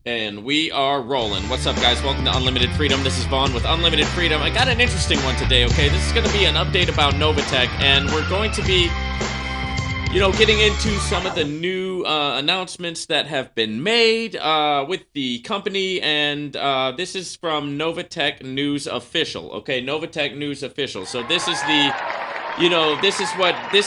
And we are rolling. What's up, guys? Welcome to Unlimited Freedom. This is Vaughn with Unlimited Freedom. I got an interesting one today, okay? This is going to be an update about Novatech, and we're going to be, getting into some of the new announcements that have been made with the company, and this is from Novatech News Official, okay? Novatech News Official. So this is this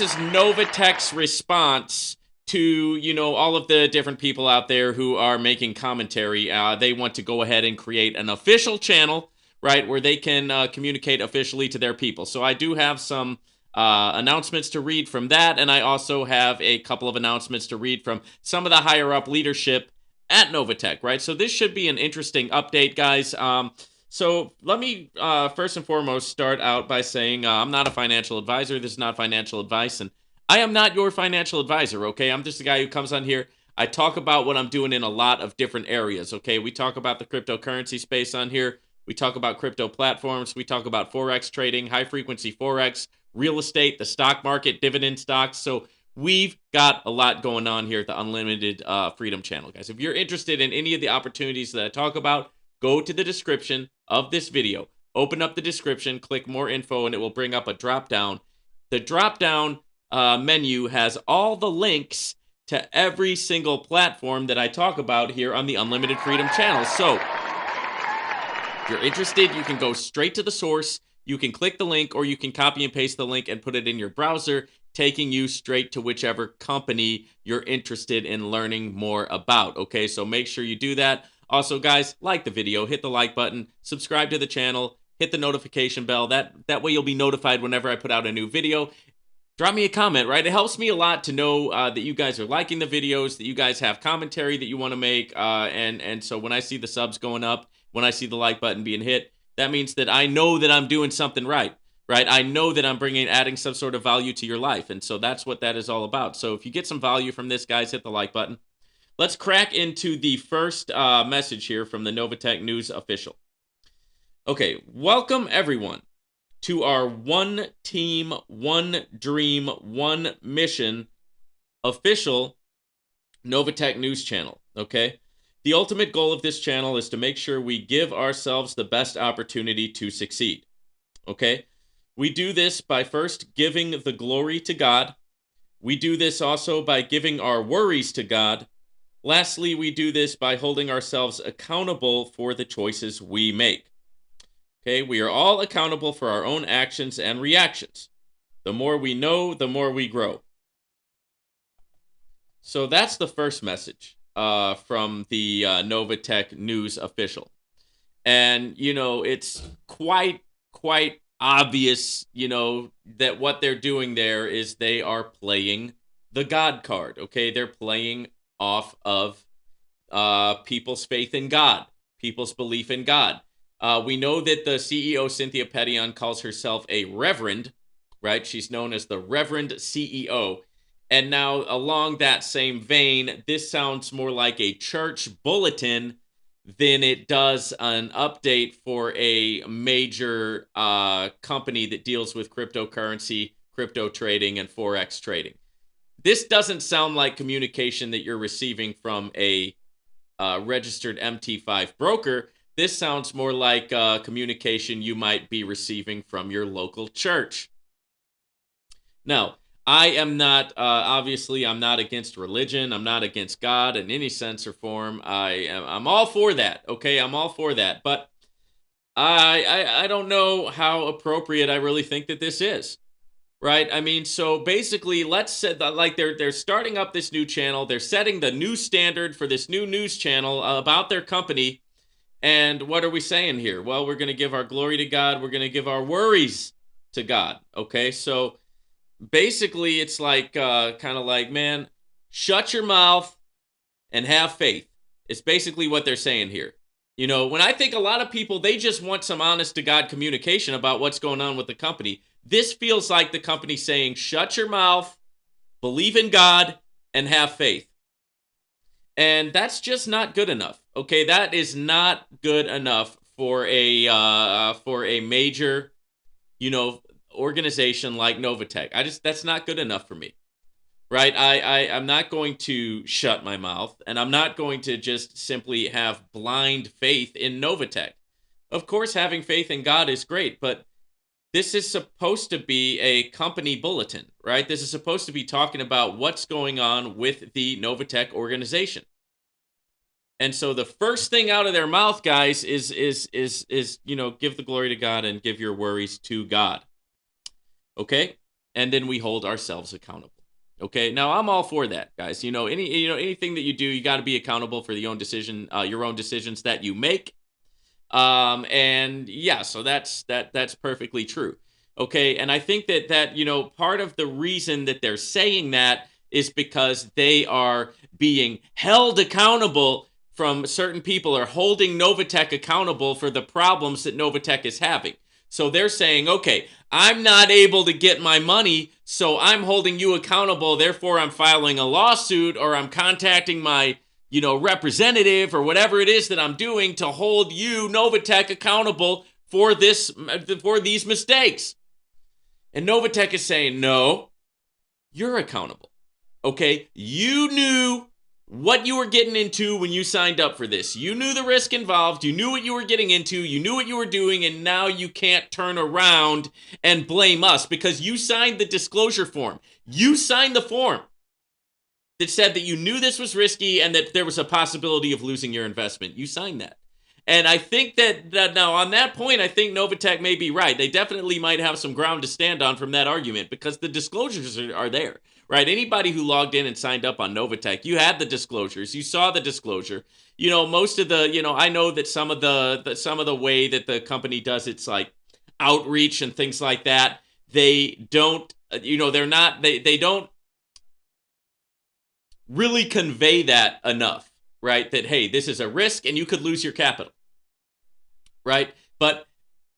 is Novatech's response to, all of the different people out there who are making commentary. They want to go ahead and create an official channel, right, where they can communicate officially to their people. So I do have some announcements to read from that, and I also have a couple of announcements to read from some of the higher up leadership at Novatech, right? So this should be an interesting update, guys. So let me first and foremost start out by saying I'm not a financial advisor. This is not financial advice, and I am not your financial advisor, okay? I'm just a guy who comes on here. I talk about what I'm doing in a lot of different areas, okay? We talk about the cryptocurrency space on here. We talk about crypto platforms. We talk about Forex trading, high-frequency Forex, real estate, the stock market, dividend stocks. So we've got a lot going on here at the Unlimited Freedom channel, guys. If you're interested in any of the opportunities that I talk about, go to the description of this video. Open up the description, click more info, and it will bring up a drop-down. The drop-down menu has all the links to every single platform that I talk about here on the Unlimited Freedom channel. So if you're interested, you can go straight to the source. You can click the link, or you can copy and paste the link and put it in your browser, taking you straight to whichever company you're interested in learning more about. Okay, so make sure you do that. Also, guys, like the video, hit the like button, subscribe to the channel, hit the notification bell. That way you'll be notified whenever I put out a new video. Drop me a comment, right? It helps me a lot to know that you guys are liking the videos, that you guys have commentary that you want to make, and so when I see the subs going up, when I see the like button being hit, that means that I know that I'm doing something right? I know that I'm adding some sort of value to your life, and so that's what that is all about. So if you get some value from this, guys, hit the like button. Let's crack into the first message here from the Novatech News Official. Okay, welcome everyone to our one team, one dream, one mission official Novatech News channel, okay? The ultimate goal of this channel is to make sure we give ourselves the best opportunity to succeed, okay? We do this by first giving the glory to God. We do this also by giving our worries to God. Lastly, we do this by holding ourselves accountable for the choices we make. Okay, we are all accountable for our own actions and reactions. The more we know, the more we grow. So that's the first message from the Novatech News Official. And, it's quite obvious, that what they're doing there is they are playing the God card, okay? They're playing off of people's faith in God, people's belief in God. We know that the CEO, Cynthia Petion, calls herself a reverend, right? She's known as the Reverend CEO. And now, along that same vein, this sounds more like a church bulletin than it does an update for a major company that deals with cryptocurrency, crypto trading, and Forex trading. This doesn't sound like communication that you're receiving from a registered MT5 broker. This sounds more like communication you might be receiving from your local church. Now, I am not, obviously, I'm not against religion. I'm not against God in any sense or form. I'm all for that, okay? I'm all for that. But I don't know how appropriate I really think that this is. Right? I mean, so basically, let's say that, like, they're starting up this new channel. They're setting the new standard for this new news channel about their company. And what are we saying here? Well, we're going to give our glory to God. We're going to give our worries to God. Okay, so basically, it's like kind of like, man, shut your mouth and have faith. It's basically what they're saying here. When I think a lot of people, they just want some honest to God communication about what's going on with the company. This feels like the company saying, shut your mouth, believe in God, and have faith. And that's just not good enough. Okay, that is not good enough for a major, organization like Novatech. That's not good enough for me. right? I'm not going to shut my mouth, and I'm not going to just simply have blind faith in Novatech. Of course, having faith in God is great, but this is supposed to be a company bulletin, right? This is supposed to be talking about what's going on with the Novatech organization. And so the first thing out of their mouth, guys, is give the glory to God and give your worries to God. Okay? And then we hold ourselves accountable. Okay? Now I'm all for that, guys. Anything that you do, you got to be accountable for your own decisions that you make. And yeah, so that's perfectly true. Okay, and I think that part of the reason that they're saying that is because they are being held accountable from certain people, or holding Novatech accountable for the problems that Novatech is having. So they're saying, okay, I'm not able to get my money, so I'm holding you accountable. Therefore, I'm filing a lawsuit, or I'm contacting my representative, or whatever it is that I'm doing to hold you, Novatech, accountable for these mistakes. And Novatech is saying, no, you're accountable. Okay? You knew what you were getting into when you signed up for this. You knew the risk involved. You knew what you were getting into. You knew what you were doing. And now you can't turn around and blame us because you signed the disclosure form. You signed the form that said that you knew this was risky and that there was a possibility of losing your investment. You signed that. And I think that now on that point, I think Novatech may be right. They definitely might have some ground to stand on from that argument because the disclosures are there, right? Anybody who logged in and signed up on Novatech, you had the disclosures, you saw the disclosure. Most of the, I know that some of the way that the company does its like outreach and things like that, they don't, they don't really convey that enough, right? That, hey, this is a risk and you could lose your capital, right? But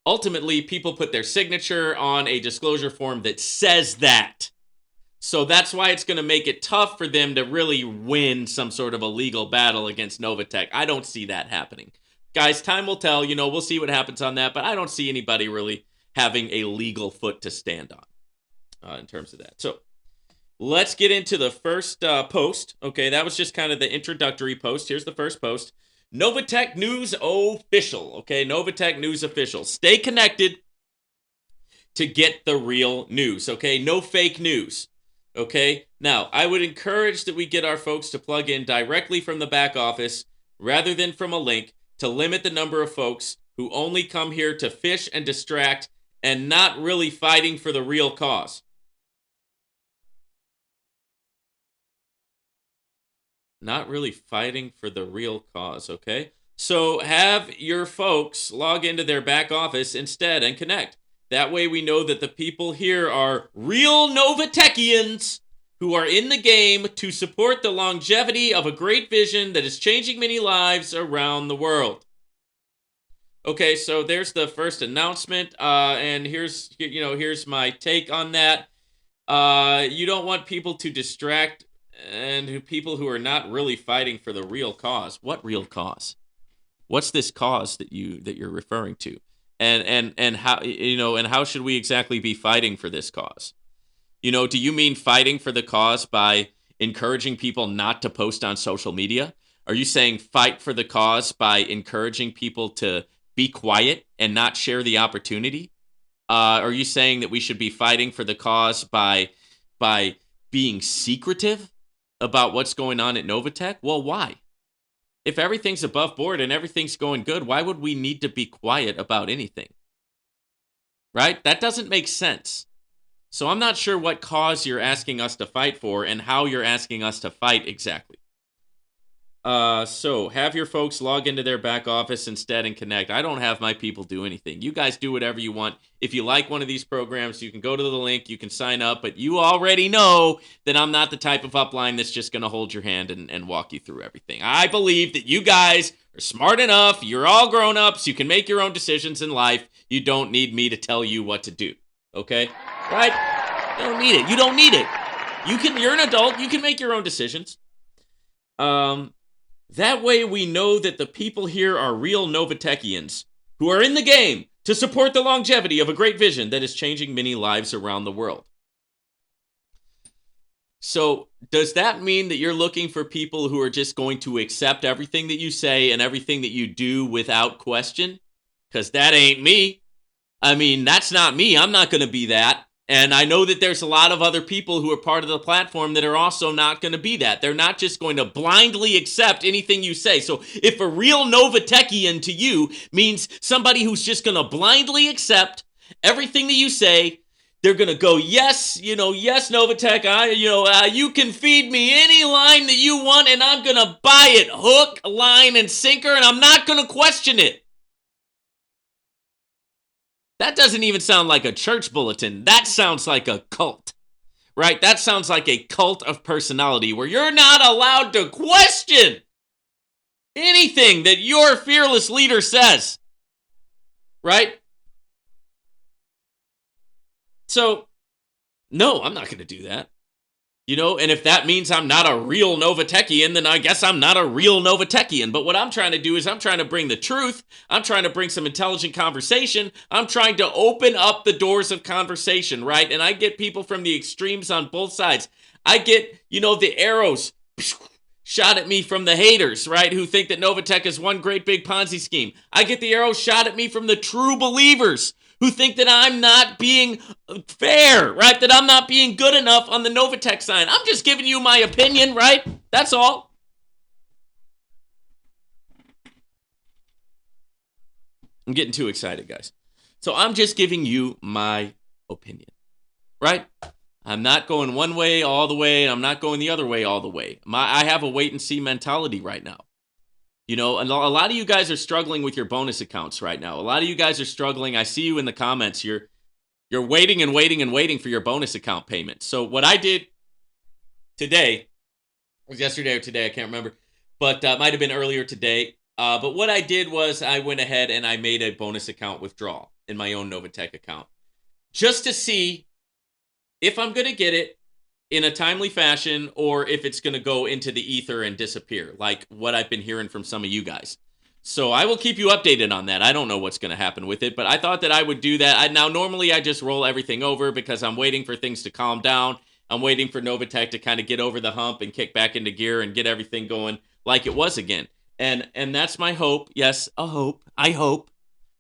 ultimately, people put their signature on a disclosure form that says that. So that's why it's going to make it tough for them to really win some sort of a legal battle against Novatech. I don't see that happening. Guys, time will tell. We'll see what happens on that, but I don't see anybody really having a legal foot to stand on in terms of that. So let's get into the first post. Okay, that was just kind of the introductory post. Here's the first post. Novatech News Official. Okay, Novatech News Official. Stay connected to get the real news. Okay, no fake news. Okay, now I would encourage that we get our folks to plug in directly from the back office rather than from a link, to limit the number of folks who only come here to fish and distract and not really fighting for the real cause. Not really fighting for the real cause, okay? So have your folks log into their back office instead and connect. That way we know that the people here are real Novatechians who are in the game to support the longevity of a great vision that is changing many lives around the world. Okay, so there's the first announcement, and here's my take on that. You don't want people to distract and people who are not really fighting for the real cause. What real cause? What's this cause that you're referring to? And how should we exactly be fighting for this cause? Do you mean fighting for the cause by encouraging people not to post on social media? Are you saying fight for the cause by encouraging people to be quiet and not share the opportunity? Are you saying that we should be fighting for the cause by being secretive about what's going on at Novatech? Well, why? If everything's above board and everything's going good, why would we need to be quiet about anything? Right? That doesn't make sense. So I'm not sure what cause you're asking us to fight for and how you're asking us to fight exactly. So have your folks log into their back office instead and connect. I don't have my people do anything. You guys do whatever you want. If you like one of these programs, you can go to the link, you can sign up, but you already know that I'm not the type of upline that's just going to hold your hand and walk you through everything. I believe that you guys are smart enough. You're all grown-ups. You can make your own decisions in life. You don't need me to tell you what to do. Okay? Right? You don't need it. You don't need it. You're an adult. You can make your own decisions. That way we know that the people here are real Novatechians who are in the game to support the longevity of a great vision that is changing many lives around the world. So, does that mean that you're looking for people who are just going to accept everything that you say and everything that you do without question? Because that ain't me. I mean, that's not me. I'm not going to be that. And I know that there's a lot of other people who are part of the platform that are also not going to be that. They're not just going to blindly accept anything you say. So if a real Novatechian to you means somebody who's just going to blindly accept everything that you say, they're going to go, yes, yes, Novatech, you can feed me any line that you want and I'm going to buy it hook, line, and sinker, and I'm not going to question it. That doesn't even sound like a church bulletin. That sounds like a cult, right? That sounds like a cult of personality where you're not allowed to question anything that your fearless leader says, right? So, no, I'm not going to do that. And if that means I'm not a real Novatechian, then I guess I'm not a real Novatechian. But what I'm trying to do is I'm trying to bring the truth. I'm trying to bring some intelligent conversation. I'm trying to open up the doors of conversation, right? And I get people from the extremes on both sides. I get, the arrows shot at me from the haters, right? Who think that Novatech is one great big Ponzi scheme. I get the arrows shot at me from the true believers who think that I'm not being fair, right? That I'm not being good enough on the Novatech side. I'm just giving you my opinion, right? That's all. I'm getting too excited, guys. So I'm just giving you my opinion, right? I'm not going one way all the way, and I'm not going the other way all the way. I have a wait and see mentality right now. And a lot of you guys are struggling with your bonus accounts right now. A lot of you guys are struggling. I see you in the comments. You're waiting and waiting and waiting for your bonus account payment. So what I did today, it was yesterday or today, I can't remember, but might have been earlier today. But what I did was I went ahead and I made a bonus account withdrawal in my own Novatech account just to see if I'm going to get it in a timely fashion or if it's going to go into the ether and disappear, like what I've been hearing from some of you guys. So I will keep you updated on that. I don't know what's going to happen with it, but I thought that I would do that. Now, normally I just roll everything over because I'm waiting for things to calm down. I'm waiting for Novatech to kind of get over the hump and kick back into gear and get everything going like it was again. And that's my hope. Yes, a hope. I hope,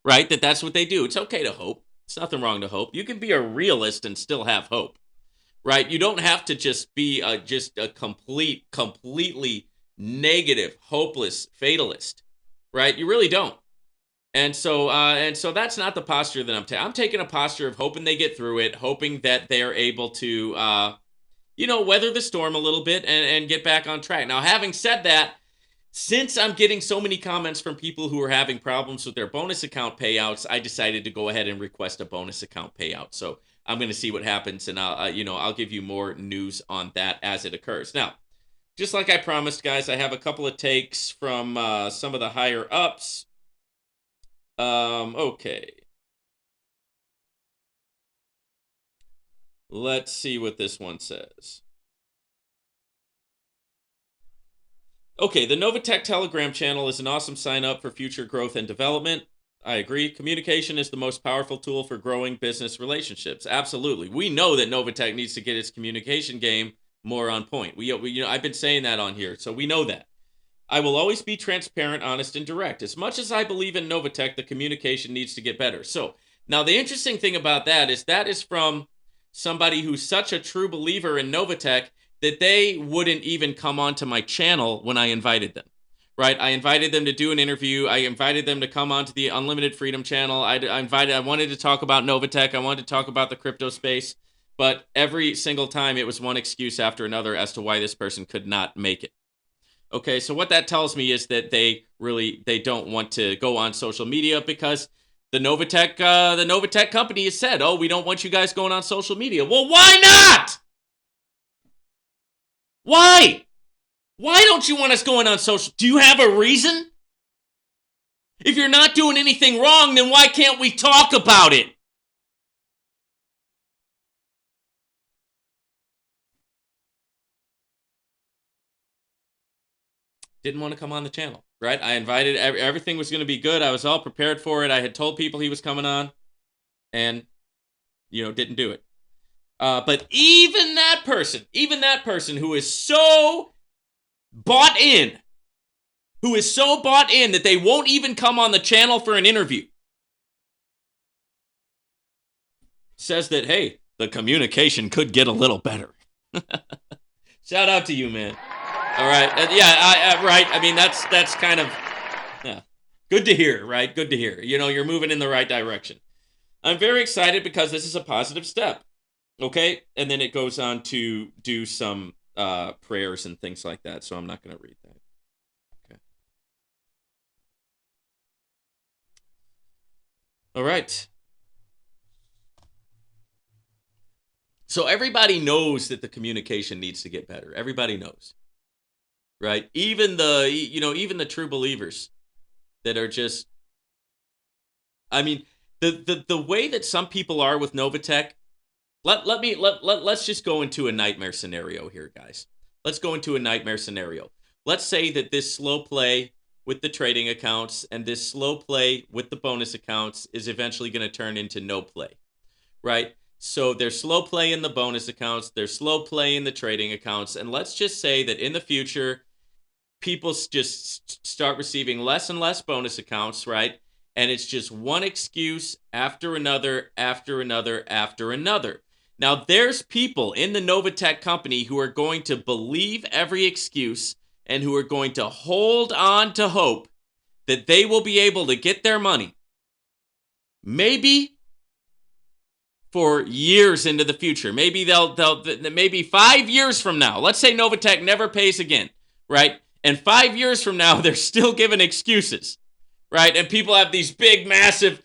right, that's what they do. It's okay to hope. It's nothing wrong to hope. You can be a realist and still have hope, right? You don't have to just be just a completely negative, hopeless fatalist, right? You really don't. And so that's not the posture that I'm taking. I'm taking a posture of hoping they get through it, hoping that they're able to, weather the storm a little bit and get back on track. Now, having said that, since I'm getting so many comments from people who are having problems with their bonus account payouts, I decided to go ahead and request a bonus account payout. So I'm going to see what happens, and I'll give you more news on that as it occurs. Now, just like I promised, guys, I have a couple of takes from some of the higher ups. Okay. Let's see what this one says. Okay, the Novatech Telegram channel is an awesome sign up for future growth and development. I agree. Communication is the most powerful tool for growing business relationships. Absolutely. We know that Novatech needs to get its communication game more on point. I've been saying that on here, so we know that. I will always be transparent, honest, and direct. As much as I believe in Novatech, the communication needs to get better. So, now the interesting thing about that is from somebody who's such a true believer in Novatech that they wouldn't even come onto my channel when I invited them, right? I invited them to do an interview. I invited them to come onto the Unlimited Freedom channel. I wanted to talk about Novatech. I wanted to talk about the crypto space, but every single time it was one excuse after another as to why this person could not make it. Okay, so what that tells me is that they don't want to go on social media because the Novatech company has said, "Oh, we don't want you guys going on social media." Well, why not? Why? Why don't you want us going on social? Do you have a reason? If you're not doing anything wrong, then why can't we talk about it? Didn't want to come on the channel, right? I invited, everything was going to be good. I was all prepared for it. I had told people he was coming on and, didn't do it. But even that person who is so bought in, that they won't even come on the channel for an interview, says that, hey, the communication could get a little better. Shout out to you, man. All right. Right. I mean, that's kind of, yeah, good to hear, right? Good to hear. You're moving in the right direction. I'm very excited because this is a positive step. Okay? And then it goes on to do some prayers and things like that, so I'm not going to read that. Okay. All right. So everybody knows that the communication needs to get better. Everybody knows. Right? Even the true believers that are just, I mean, the way that some people are with Novatech, let's just go into a nightmare scenario here, guys. Let's go into a nightmare scenario. Let's say that this slow play with the trading accounts and this slow play with the bonus accounts is eventually going to turn into no play, right? So there's slow play in the bonus accounts, there's slow play in the trading accounts, and let's just say that in the future, people just start receiving less and less bonus accounts, right? And it's just one excuse after another, after another, after another. Now, there's people in the Novatech company who are going to believe every excuse and who are going to hold on to hope that they will be able to get their money. Maybe for years into the future. Maybe maybe 5 years from now. Let's say Novatech never pays again, right? And 5 years from now, they're still giving excuses, right? And people have these big, massive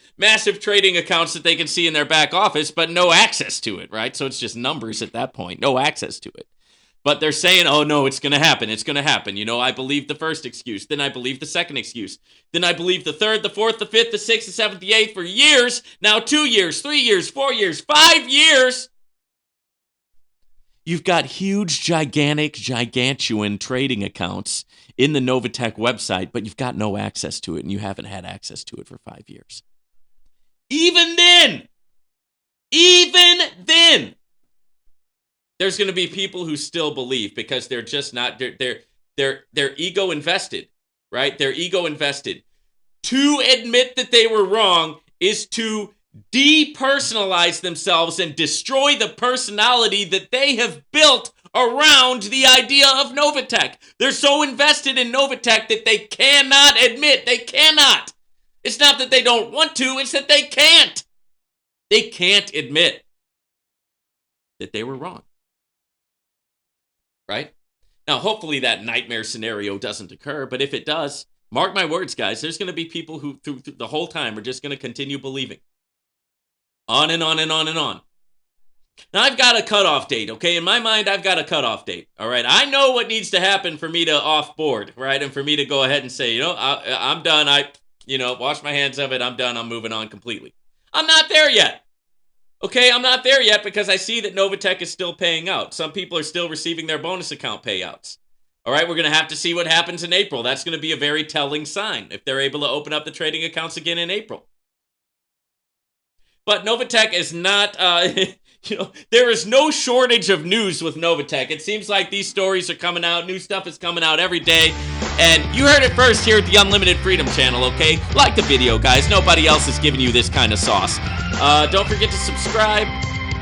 trading accounts that they can see in their back office, but no access to it, right? So it's just numbers at that point, no access to it. But they're saying, oh, no, it's going to happen. It's going to happen. I believe the first excuse. Then I believe the second excuse. Then I believe the third, the fourth, the fifth, the sixth, the seventh, the eighth for years. Now 2 years, 3 years, 4 years, 5 years. You've got huge, gigantic, gigantuan trading accounts in the Novatech website, but you've got no access to it, and you haven't had access to it for 5 years. Even then, there's going to be people who still believe because they're just not, they're ego invested, right? They're ego invested. To admit that they were wrong is to depersonalize themselves and destroy the personality that they have built around the idea of Novatech. They're so invested in Novatech that they cannot admit, they cannot. It's not that they don't want to, it's that they can't. They can't admit that they were wrong. Right? Now, hopefully that nightmare scenario doesn't occur, but if it does, mark my words, guys, there's going to be people who through the whole time are just going to continue believing. On and on and on and on. Now, I've got a cutoff date, okay? In my mind, I've got a cutoff date, all right? I know what needs to happen for me to off-board, right? And for me to go ahead and say, I'm done. Wash my hands of it. I'm done. I'm moving on completely. I'm not there yet. Okay, I'm not there yet because I see that Novatech is still paying out. Some people are still receiving their bonus account payouts. All right, we're going to have to see what happens in April. That's going to be a very telling sign if they're able to open up the trading accounts again in April. But Novatech is not, there is no shortage of news with Novatech. It seems like these stories are coming out. New stuff is coming out every day. And you heard it first here at the Unlimited Freedom channel, okay? Like the video, guys. Nobody else is giving you this kind of sauce. Don't forget to subscribe.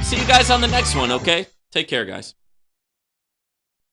See you guys on the next one, okay? Take care, guys.